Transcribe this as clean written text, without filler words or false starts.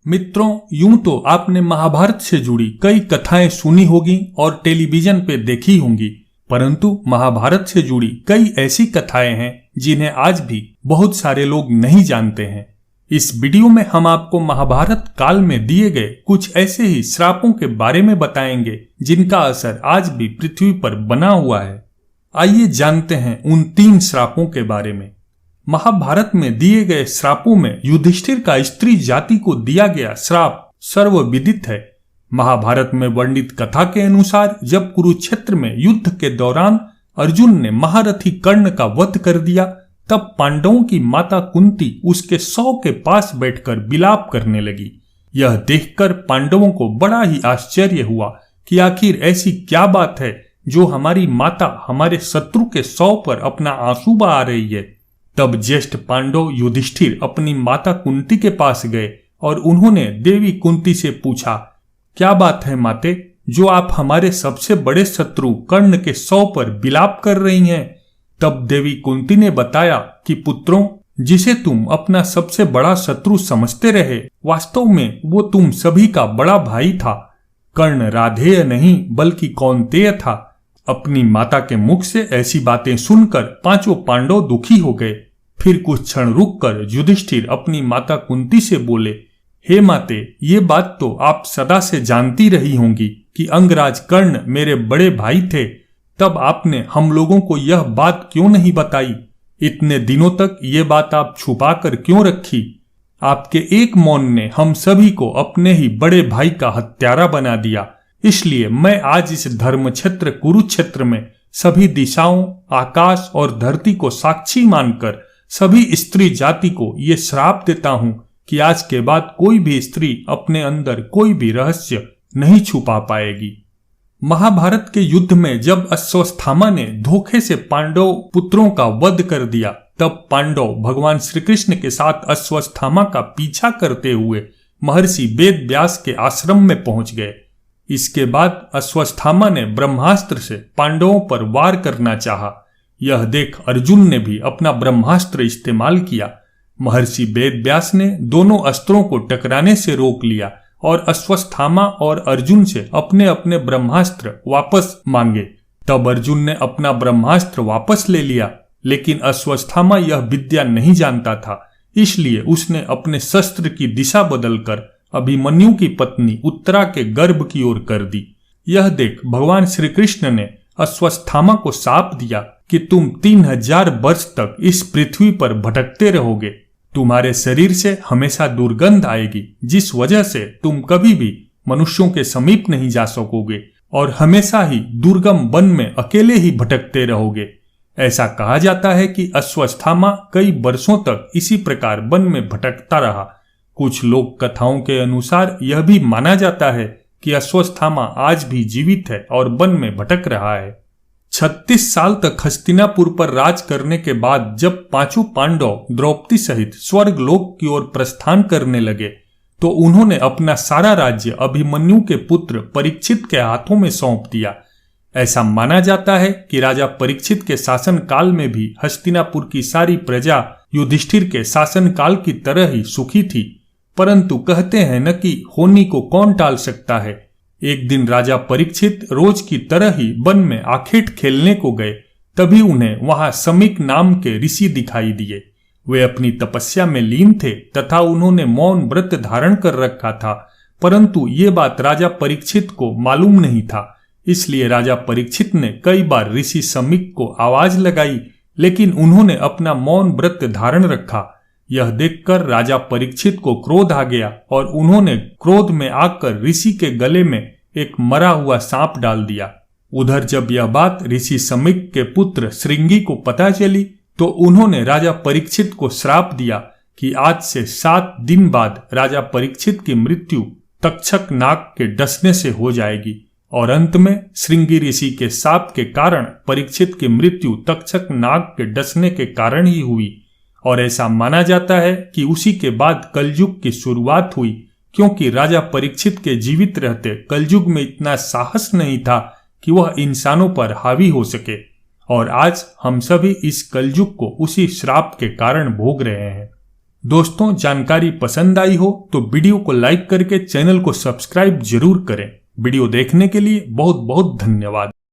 मित्रों, यूं तो आपने महाभारत से जुड़ी कई कथाएं सुनी होगी और टेलीविजन पे देखी होंगी, परंतु महाभारत से जुड़ी कई ऐसी कथाएं हैं जिन्हें आज भी बहुत सारे लोग नहीं जानते हैं। इस वीडियो में हम आपको महाभारत काल में दिए गए कुछ ऐसे ही श्रापों के बारे में बताएंगे जिनका असर आज भी पृथ्वी पर बना हुआ है। आइए जानते हैं उन 3 श्रापों के बारे में। महाभारत में दिए गए श्रापों में युधिष्ठिर का स्त्री जाति को दिया गया श्राप सर्वविदित है। महाभारत में वर्णित कथा के अनुसार जब कुरुक्षेत्र में युद्ध के दौरान अर्जुन ने महारथी कर्ण का वध कर दिया, तब पांडवों की माता कुंती उसके शव के पास बैठकर विलाप करने लगी। यह देखकर पांडवों को बड़ा ही आश्चर्य हुआ कि आखिर ऐसी क्या बात है जो हमारी माता हमारे शत्रु के शव पर अपना आंसू बहा रही है। तब ज्येष्ठ पांडव युधिष्ठिर अपनी माता कुंती के पास गए और उन्होंने देवी कुंती से पूछा, क्या बात है माते, जो आप हमारे सबसे बड़े शत्रु कर्ण के शव पर विलाप कर रही हैं। तब देवी कुंती ने बताया कि पुत्रों, जिसे तुम अपना सबसे बड़ा शत्रु समझते रहे, वास्तव में वो तुम सभी का बड़ा भाई था। कर्ण राधेय नहीं बल्कि कौन्तेय था। अपनी माता के मुख से ऐसी बातें सुनकर 5 पांडव दुखी हो गए। फिर कुछ क्षण रुककर युधिष्ठिर अपनी माता कुंती से बोले, हे माते, ये बात तो आप सदा से जानती रही होंगी कि अंगराज कर्ण मेरे बड़े भाई थे। तब आपने हम लोगों को यह बात क्यों नहीं बताई? इतने दिनों तक ये बात आप छुपा कर क्यों रखी? आपके एक मौन ने हम सभी को अपने ही बड़े भाई का हत्यारा बना दिया। इसलिए मैं आज इस धर्म क्षेत्र कुरुक्षेत्र में सभी दिशाओं, आकाश और धरती को साक्षी मानकर सभी स्त्री जाति को ये श्राप देता हूं कि आज के बाद कोई भी स्त्री अपने अंदर कोई भी रहस्य नहीं छुपा पाएगी। महाभारत के युद्ध में जब अश्वत्थामा ने धोखे से पांडव पुत्रों का वध कर दिया, तब पांडव भगवान श्री कृष्ण के साथ अश्वत्थामा का पीछा करते हुए महर्षि वेद व्यास के आश्रम में पहुंच गए। इसके बाद अश्वत्थामा ने ब्रह्मास्त्र से पांडवों पर वार करना चाहा। यह देख अर्जुन ने भी अपना ब्रह्मास्त्र इस्तेमाल किया। महर्षि वेद व्यास ने दोनों अस्त्रों को टकराने से रोक लिया और अश्वत्थामा और अर्जुन से अपने अपने ब्रह्मास्त्र वापस मांगे। तब अर्जुन ने अपना ब्रह्मास्त्र वापस ले लिया, लेकिन अश्वत्थामा यह विद्या नहीं जानता था। इसलिए उसने अपने शस्त्र की दिशा बदलकर अभिमन्यु की पत्नी उत्तरा के गर्भ की ओर कर दी। यह देख भगवान श्री कृष्ण ने अश्वत्थामा को शाप दिया कि तुम 3000 वर्ष तक इस पृथ्वी पर भटकते रहोगे। तुम्हारे शरीर से हमेशा दुर्गंध आएगी, जिस वजह से तुम कभी भी मनुष्यों के समीप नहीं जा सकोगे और हमेशा ही दुर्गम वन में अकेले ही भटकते रहोगे। ऐसा कहा जाता है कि अश्वत्थामा कई वर्षों तक इसी प्रकार वन में भटकता रहा। कुछ लोक कथाओं के अनुसार यह भी माना जाता है कि अश्वत्थामा आज भी जीवित है और वन में भटक रहा है। 36 साल तक हस्तिनापुर पर राज करने के बाद जब 5 पांडव द्रौपदी सहित स्वर्ग लोक की ओर प्रस्थान करने लगे, तो उन्होंने अपना सारा राज्य अभिमन्यु के पुत्र परीक्षित के हाथों में सौंप दिया। ऐसा माना जाता है कि राजा परीक्षित के शासन काल में भी हस्तिनापुर की सारी प्रजा युधिष्ठिर के शासन काल की तरह ही सुखी थी। परंतु कहते हैं न कि होनी को कौन टाल सकता है। एक दिन राजा परीक्षित रोज की तरह ही वन में आखेट खेलने को गए। तभी उन्हें वहां समीक नाम के ऋषि दिखाई दिए। वे अपनी तपस्या में लीन थे तथा उन्होंने मौन व्रत धारण कर रखा था, परंतु ये बात राजा परीक्षित को मालूम नहीं था। इसलिए राजा परीक्षित ने कई बार ऋषि समीक को आवाज लगाई, लेकिन उन्होंने अपना मौन व्रत धारण रखा। यह देखकर राजा परीक्षित को क्रोध आ गया और उन्होंने क्रोध में आकर ऋषि के गले में एक मरा हुआ सांप डाल दिया। उधर जब यह बात ऋषि समीक के पुत्र श्रृंगी को पता चली, तो उन्होंने राजा परीक्षित को श्राप दिया कि आज से 7 दिन बाद राजा परीक्षित की मृत्यु तक्षक नाग के डसने से हो जाएगी। और अंत में श्रृंगी ऋषि के शाप के कारण परीक्षित की मृत्यु तक्षक नाग के डसने के कारण ही हुई। और ऐसा माना जाता है कि उसी के बाद कलयुग की शुरुआत हुई, क्योंकि राजा परीक्षित के जीवित रहते कलयुग में इतना साहस नहीं था कि वह इंसानों पर हावी हो सके। और आज हम सभी इस कलयुग को उसी श्राप के कारण भोग रहे हैं। दोस्तों, जानकारी पसंद आई हो तो वीडियो को लाइक करके चैनल को सब्सक्राइब जरूर करें। वीडियो देखने के लिए बहुत बहुत धन्यवाद।